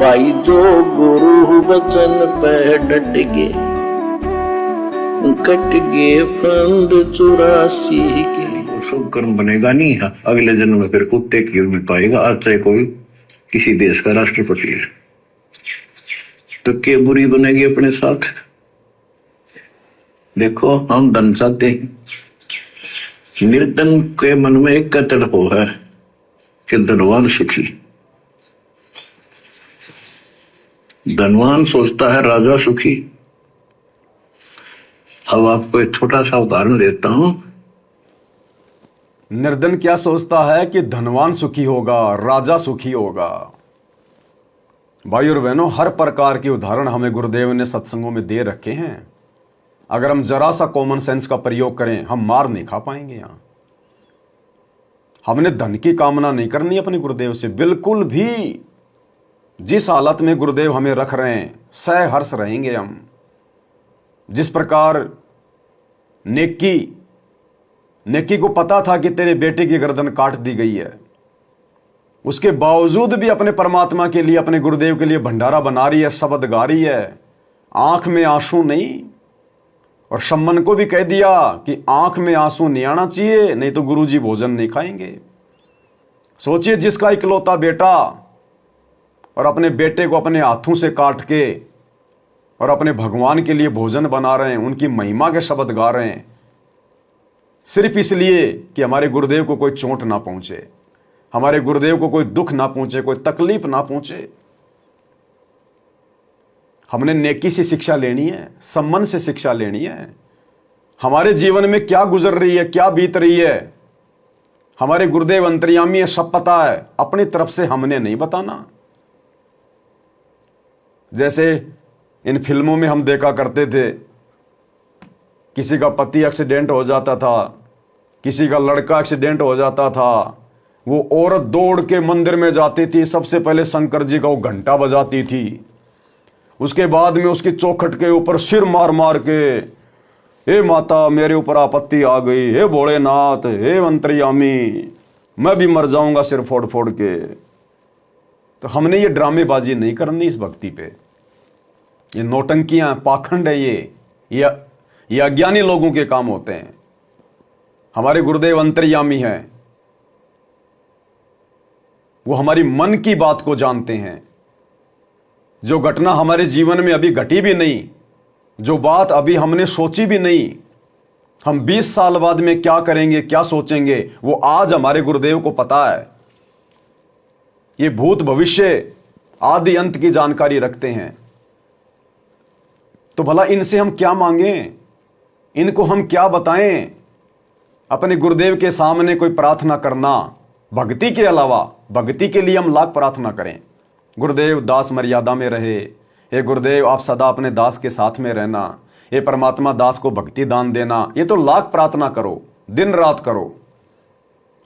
भाई जो गुरु वचन पे डट गए, कट गए फंद 84 के। शुभ कर्म बनेगा नहीं, अगले जन्म में फिर कुत्ते की उम्मीद पाएगा। आज चाहे कोई किसी देश का राष्ट्रपति है तो क्या बुरी बनेगी अपने साथ। देखो हम धन चाहते हैं, निर्धन के मन में एक कतल हो है कि धनवान सुखी। धनवान सोचता है राजा सुखी। अब आपको एक छोटा सा उदाहरण देता हूं। निर्धन क्या सोचता है कि धनवान सुखी होगा, राजा सुखी होगा। भाई और बहनों, हर प्रकार के उदाहरण हमें गुरुदेव ने सत्संगों में दे रखे हैं। अगर हम जरा सा कॉमन सेंस का प्रयोग करें, हम मार नहीं खा पाएंगे। यहां हमने धन की कामना नहीं करनी अपने गुरुदेव से, बिल्कुल भी। जिस हालत में गुरुदेव हमें रख रहे हैं, सहर्ष रहेंगे हम। जिस प्रकार नेकी को पता था कि तेरे बेटे की गर्दन काट दी गई है, उसके बावजूद भी अपने परमात्मा के लिए, अपने गुरुदेव के लिए भंडारा बना रही है, शब्द गा रही है, आंख में आंसू नहीं। और शम्मन को भी कह दिया कि आंख में आंसू नहीं आना चाहिए, नहीं तो गुरुजी भोजन नहीं खाएंगे। सोचिए, जिसका इकलौता बेटा और अपने बेटे को अपने हाथों से काट के और अपने भगवान के लिए भोजन बना रहे हैं, उनकी महिमा के शब्द गा रहे हैं, सिर्फ इसलिए कि हमारे गुरुदेव को कोई चोट ना पहुंचे, हमारे गुरुदेव को कोई दुख ना पहुंचे, कोई तकलीफ ना पहुंचे। हमने नेकी से शिक्षा लेनी है, सम्मान से शिक्षा लेनी है। हमारे जीवन में क्या गुजर रही है, क्या बीत रही है, हमारे गुरुदेव अंतर्यामी है, सब पता है। अपनी तरफ से हमने नहीं बताना। जैसे इन फिल्मों में हम देखा करते थे, किसी का पति एक्सीडेंट हो जाता था, किसी का लड़का एक्सीडेंट हो जाता था, वो औरत दौड़ के मंदिर में जाती थी, सबसे पहले शंकर जी का वो घंटा बजाती थी, उसके बाद में उसकी चौखट के ऊपर सिर मार मार के, हे माता मेरे ऊपर आपत्ति आ गई, हे भोलेनाथ, हे अंतर्यामी, मैं भी मर जाऊंगा सिर फोड़ फोड़ के। तो हमने ये ड्रामेबाजी नहीं करनी इस भक्ति पे। ये नौटंकियां, पाखंड है, ये अज्ञानी लोगों के काम होते हैं। हमारे गुरुदेव अंतर्यामी हैं, वो हमारी मन की बात को जानते हैं। जो घटना हमारे जीवन में अभी घटी भी नहीं, जो बात अभी हमने सोची भी नहीं, हम 20 साल बाद में क्या करेंगे, क्या सोचेंगे, वो आज हमारे गुरुदेव को पता है। ये भूत भविष्य आदि अंत की जानकारी रखते हैं। तो भला इनसे हम क्या मांगें, इनको हम क्या बताएं। अपने गुरुदेव के सामने कोई प्रार्थना करना, भक्ति के अलावा, भक्ति के लिए हम लाख प्रार्थना करें, गुरुदेव दास मर्यादा में रहे, हे गुरुदेव आप सदा अपने दास के साथ में रहना, हे परमात्मा दास को भक्ति दान देना, ये तो लाख प्रार्थना करो, दिन रात करो।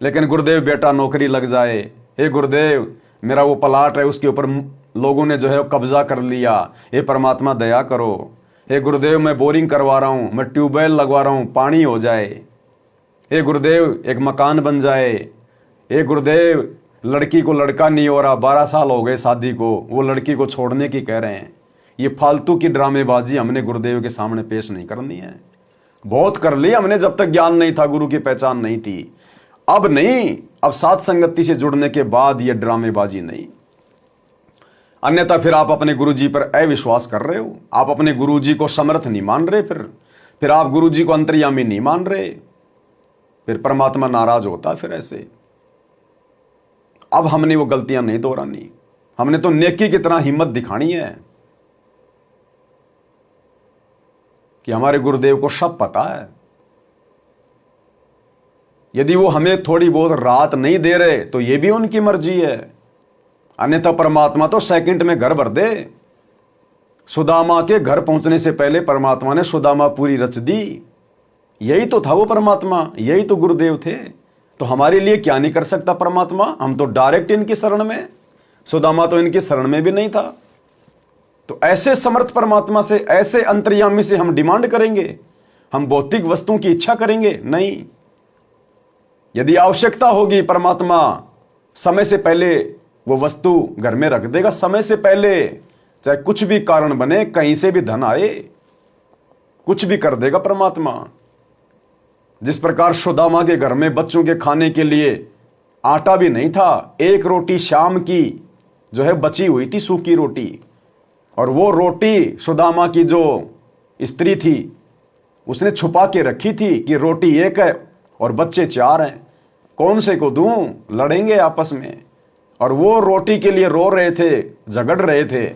लेकिन गुरुदेव बेटा नौकरी लग जाए, हे गुरुदेव मेरा वो प्लाट है उसके ऊपर लोगों ने जो है कब्जा कर लिया, हे परमात्मा दया करो, हे गुरुदेव मैं बोरिंग करवा रहा हूं, मैं ट्यूबवेल लगवा रहा हूं, पानी हो जाए, हे गुरुदेव एक मकान बन जाए, हे गुरुदेव लड़की को लड़का नहीं हो रहा, 12 साल हो गए शादी को, वो लड़की को छोड़ने की कह रहे हैं। ये फालतू की ड्रामेबाजी हमने गुरुदेव के सामने पेश नहीं करनी है। बहुत कर ली हमने जब तक ज्ञान नहीं था, गुरु की पहचान नहीं थी। अब नहीं, अब साथ संगति से जुड़ने के बाद ये ड्रामेबाजी नहीं। अन्यथा फिर आप अपने गुरुजी पर अविश्वास कर रहे हो, आप अपने गुरुजी को समर्थ नहीं मान रहे, फिर आप गुरुजी को अंतर्यामी नहीं मान रहे, फिर परमात्मा नाराज होता। फिर ऐसे अब हमने वो गलतियां नहीं दोहरानी, हमने तो नेकी की तरह हिम्मत दिखानी है कि हमारे गुरुदेव को सब पता है। यदि वो हमें थोड़ी बहुत राहत नहीं दे रहे तो ये भी उनकी मर्जी है, अन्यथा परमात्मा तो सेकंड में घर भर दे। सुदामा के घर पहुंचने से पहले परमात्मा ने सुदामा पूरी रच दी। यही तो था वो परमात्मा, यही तो गुरुदेव थे। तो हमारे लिए क्या नहीं कर सकता परमात्मा? हम तो डायरेक्ट इनकी शरण में, सुदामा तो इनकी शरण में भी नहीं था। तो ऐसे समर्थ परमात्मा से, ऐसे अंतर्यामी से हम डिमांड करेंगे, हम भौतिक वस्तुओं की इच्छा करेंगे? नहीं। यदि आवश्यकता होगी परमात्मा समय से पहले वो वस्तु घर में रख देगा समय से पहले, चाहे कुछ भी कारण बने, कहीं से भी धन आए, कुछ भी कर देगा परमात्मा। जिस प्रकार सुदामा के घर में बच्चों के खाने के लिए आटा भी नहीं था, एक रोटी शाम की जो है बची हुई थी, सूखी रोटी, और वो रोटी सुदामा की जो स्त्री थी उसने छुपा के रखी थी कि रोटी एक है और बच्चे 4 हैं, कौन से को दूं, लड़ेंगे आपस में। और वो रोटी के लिए रो रहे थे, झगड़ रहे थे,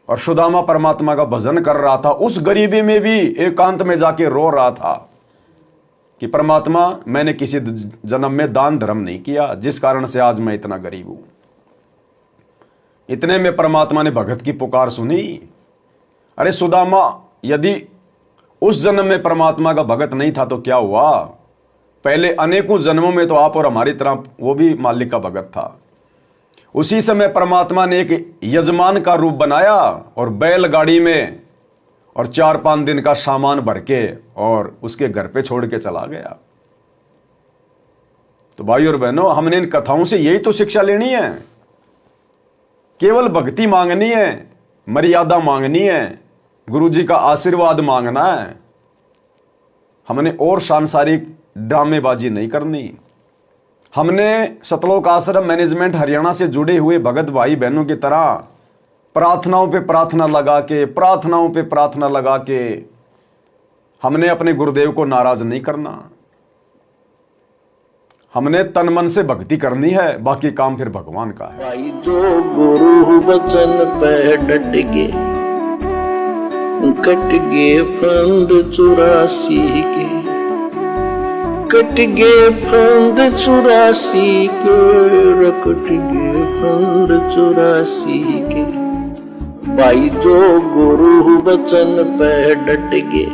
और सुदामा परमात्मा का भजन कर रहा था, उस गरीबी में भी एकांत में जाके रो रहा था कि परमात्मा मैंने किसी जन्म में दान धर्म नहीं किया, जिस कारण से आज मैं इतना गरीब हूं। इतने में परमात्मा ने भगत की पुकार सुनी। अरे सुदामा, यदि उस जन्म में परमात्मा का भगत नहीं था तो क्या हुआ, पहले अनेकों जन्मों में तो आप और हमारी तरह वो भी मालिक का भगत था। उसी समय परमात्मा ने एक यजमान का रूप बनाया और बैलगाड़ी में और 4-5 दिन का सामान भर के और उसके घर पे छोड़ के चला गया। तो भाई और बहनों, हमने इन कथाओं से यही तो शिक्षा लेनी है, केवल भक्ति मांगनी है, मर्यादा मांगनी है, गुरुजी का आशीर्वाद मांगना है। हमने और सांसारिक ड्रामेबाजी नहीं करनी। हमने सतलोक आश्रम मैनेजमेंट हरियाणा से जुड़े हुए भगत भाई बहनों की तरह प्रार्थनाओं पे प्रार्थना लगा के हमने अपने गुरुदेव को नाराज नहीं करना। हमने तन मन से भक्ति करनी है, बाकी काम फिर भगवान का है। भाई जो गुरु वचन पे डट गे, कट गे फंद 84 के, कट गे फंद 84 के, कट गे फंद 84 के। भाई जो गुरु वचन पे डट गे,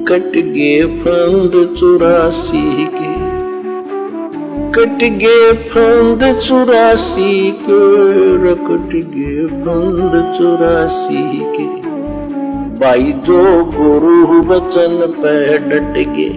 कट गे फंद 84 के, कट गे फंद 84 के, कट गे फंद 84 के। भाई जो गुरु वचन पे डट गे,